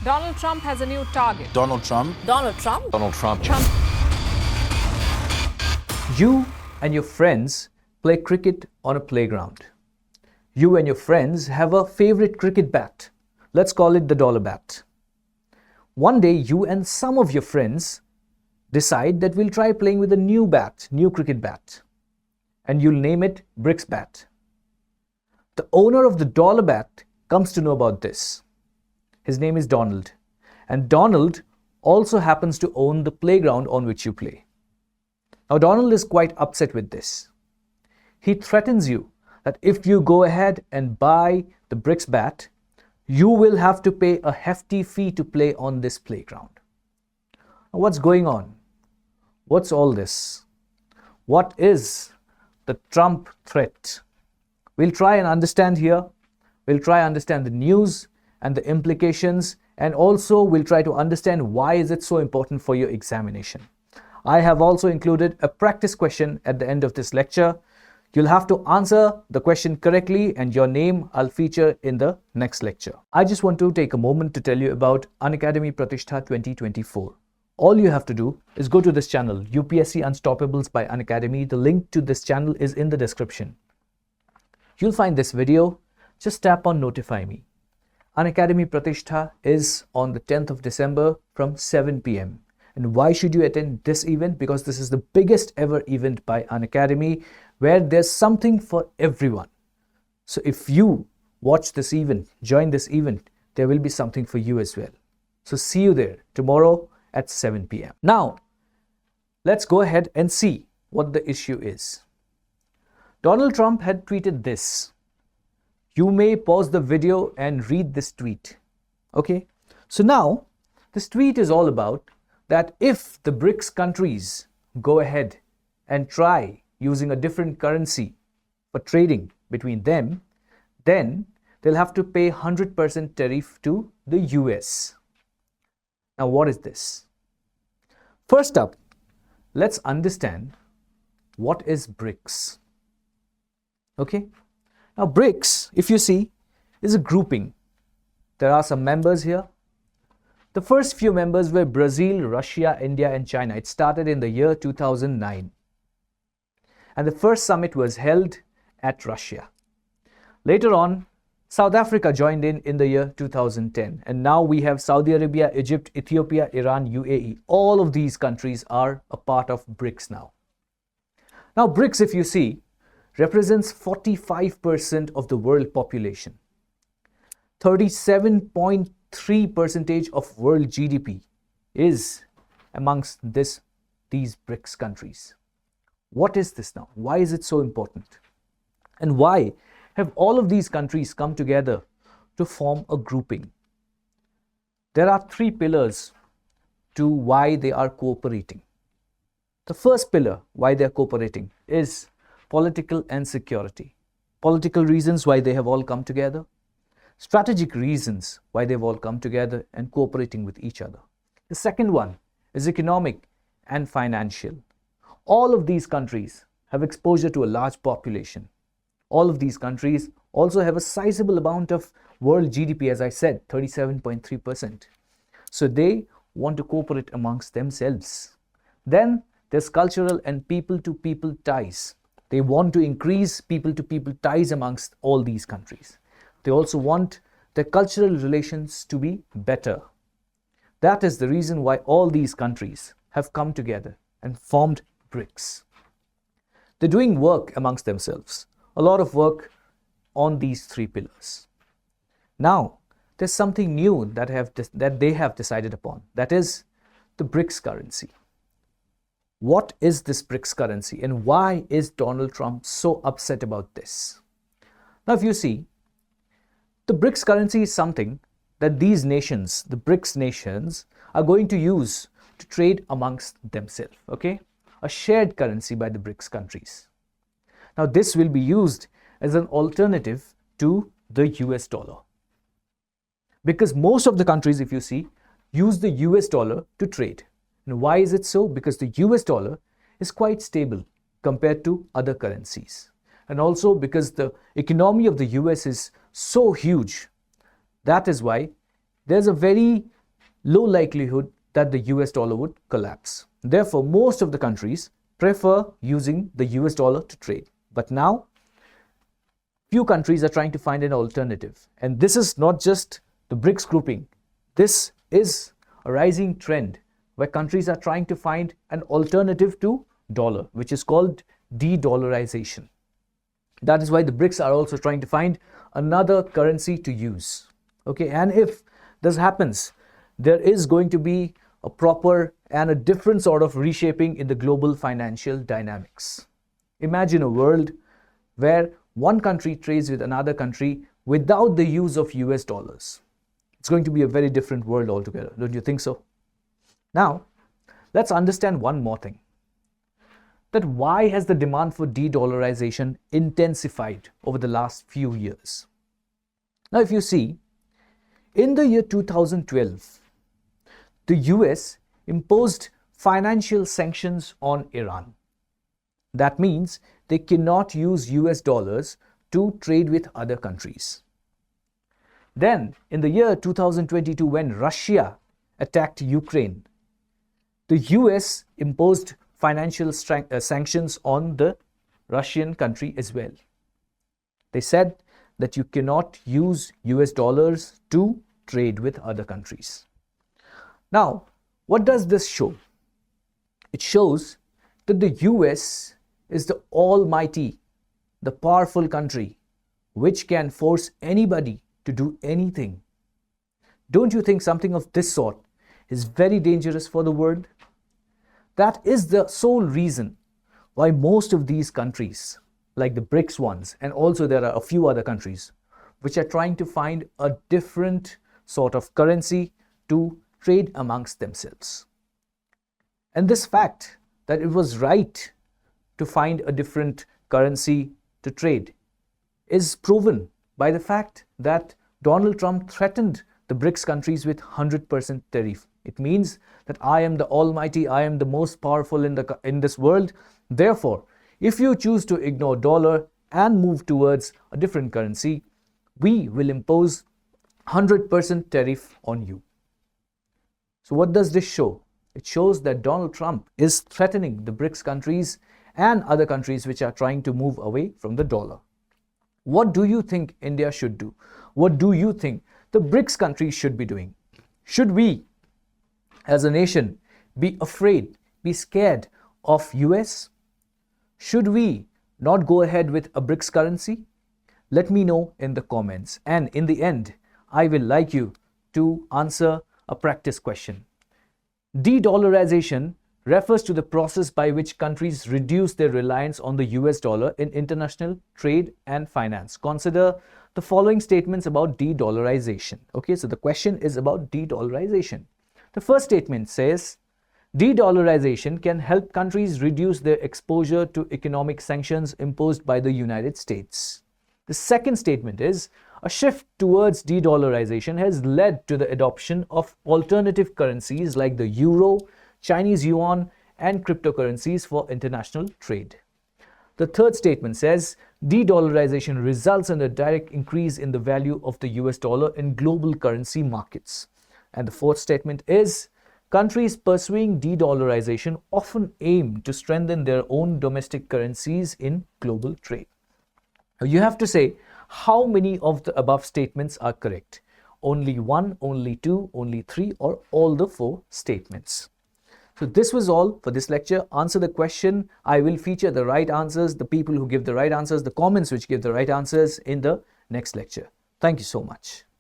Donald Trump has a new target. Donald Trump. Donald Trump. Donald Trump. You and your friends play cricket on a playground. You and your friends have a favorite cricket bat. Let's call it the dollar bat. One day, you and some of your friends decide that we'll try playing with a new bat, new cricket bat. And you'll name it BRICS bat. The owner of the dollar bat comes to know about this. His name is Donald. And Donald also happens to own the playground on which you play. Now, Donald is quite upset with this. He threatens you that if you go ahead and buy the BRICS bat, you will have to pay a hefty fee to play on this playground. Now, what's going on? What's all this? What is the Trump threat? We'll try and understand here. We'll try and understand the news and the implications, and also we'll try to understand why is it so important for your examination. I have also included a practice question at the end of this lecture. You'll have to answer the question correctly, and your name I'll feature in the next lecture. I just want to take a moment to tell you about Unacademy Pratishtha 2024. All you have to do is go to this channel, UPSC Unstoppables by Unacademy. The link to this channel is in the description. You'll find this video. Just tap on Notify Me. Unacademy Pratishtha is on the 10th of December from 7 p.m. And why should you attend this event? Because this is the biggest ever event by Unacademy where there's something for everyone. So if you watch this event, join this event, there will be something for you as well. So see you there tomorrow at 7 p.m. Now, let's go ahead and see what the issue is. Donald Trump had tweeted this. You may pause the video and read this tweet. Okay, so now this tweet is all about that if the BRICS countries go ahead and try using a different currency for trading between them, then they'll have to pay 100% tariff to the US. Now, what is this? First up, let's understand what is BRICS. Okay. Now, BRICS, if you see, is a grouping. There are some members here. The first few members were Brazil, Russia, India, and China. It started in the year 2009. And the first summit was held at Russia. Later on, South Africa joined in the year 2010. And now we have Saudi Arabia, Egypt, Ethiopia, Iran, UAE. All of these countries are a part of BRICS now. Now, BRICS, if you see, represents 45% of the world population. 37.3% of world GDP is amongst these BRICS countries. What is this now? Why is it so important? And why have all of these countries come together to form a grouping? There are three pillars to why they are cooperating. The first pillar, why they are cooperating, is political and security. Political reasons why they have all come together. Strategic reasons why they've all come together and cooperating with each other. The second one is economic and financial. All of these countries have exposure to a large population. All of these countries also have a sizable amount of world GDP, as I said, 37.3%. So they want to cooperate amongst themselves. Then there's cultural and people-to-people ties. They want to increase people-to-people ties amongst all these countries. They also want their cultural relations to be better. That is the reason why all these countries have come together and formed BRICS. They're doing work amongst themselves, a lot of work on these three pillars. Now, there's something new that they have decided upon. That is the BRICS currency. What is this BRICS currency and why is Donald Trump so upset about this? Now, if you see, the BRICS currency is something that these nations, the BRICS nations, are going to use to trade amongst themselves. Okay? A shared currency by the BRICS countries. Now, this will be used as an alternative to the US dollar. Because most of the countries, if you see, use the US dollar to trade. And why is it so? Because the US dollar is quite stable compared to other currencies. And also because the economy of the US is so huge, that is why there's a very low likelihood that the US dollar would collapse. Therefore, most of the countries prefer using the US dollar to trade. But now, few countries are trying to find an alternative. And this is not just the BRICS grouping. This is a rising trend where countries are trying to find an alternative to dollar, which is called de-dollarization. That is why the BRICS are also trying to find another currency to use. Okay, and if this happens, there is going to be a proper and a different sort of reshaping in the global financial dynamics. Imagine a world where one country trades with another country without the use of US dollars. It's going to be a very different world altogether, don't you think so? Now, let's understand one more thing. That why has the demand for de-dollarization intensified over the last few years? Now, if you see, in the year 2012, the US imposed financial sanctions on Iran. That means they cannot use US dollars to trade with other countries. Then, in the year 2022, when Russia attacked Ukraine, the US imposed financial sanctions on the Russian country as well. They said that you cannot use US dollars to trade with other countries. Now, what does this show? It shows that the US is the almighty, the powerful country which can force anybody to do anything. Don't you think something of this sort is very dangerous for the world? That is the sole reason why most of these countries, like the BRICS ones, and also there are a few other countries, which are trying to find a different sort of currency to trade amongst themselves. And this fact that it was right to find a different currency to trade is proven by the fact that Donald Trump threatened the BRICS countries with 100% tariff. It means that I am the almighty, I am the most powerful in this world. Therefore, if you choose to ignore dollar and move towards a different currency, we will impose 100% tariff on you. So what does this show? It shows that Donald Trump is threatening the BRICS countries and other countries which are trying to move away from the dollar. What do you think India should do? What do you think the BRICS countries should be doing? Should we, as a nation, be afraid, be scared of US? Should we not go ahead with a BRICS currency? Let me know in the comments. And in the end, I will like you to answer a practice question. De-dollarization refers to the process by which countries reduce their reliance on the US dollar in international trade and finance. Consider the following statements about de-dollarization. Okay, so the question is about de-dollarization. The first statement says, de-dollarization can help countries reduce their exposure to economic sanctions imposed by the United States. The second statement is, a shift towards de-dollarization has led to the adoption of alternative currencies like the euro, Chinese yuan, and cryptocurrencies for international trade. The third statement says, de-dollarization results in a direct increase in the value of the US dollar in global currency markets. And the fourth statement is, countries pursuing de-dollarization often aim to strengthen their own domestic currencies in global trade. Now you have to say how many of the above statements are correct. Only one, only two, only three, or all the four statements. So this was all for this lecture. Answer the question. I will feature the right answers, the people who give the right answers, the comments which give the right answers in the next lecture. Thank you so much.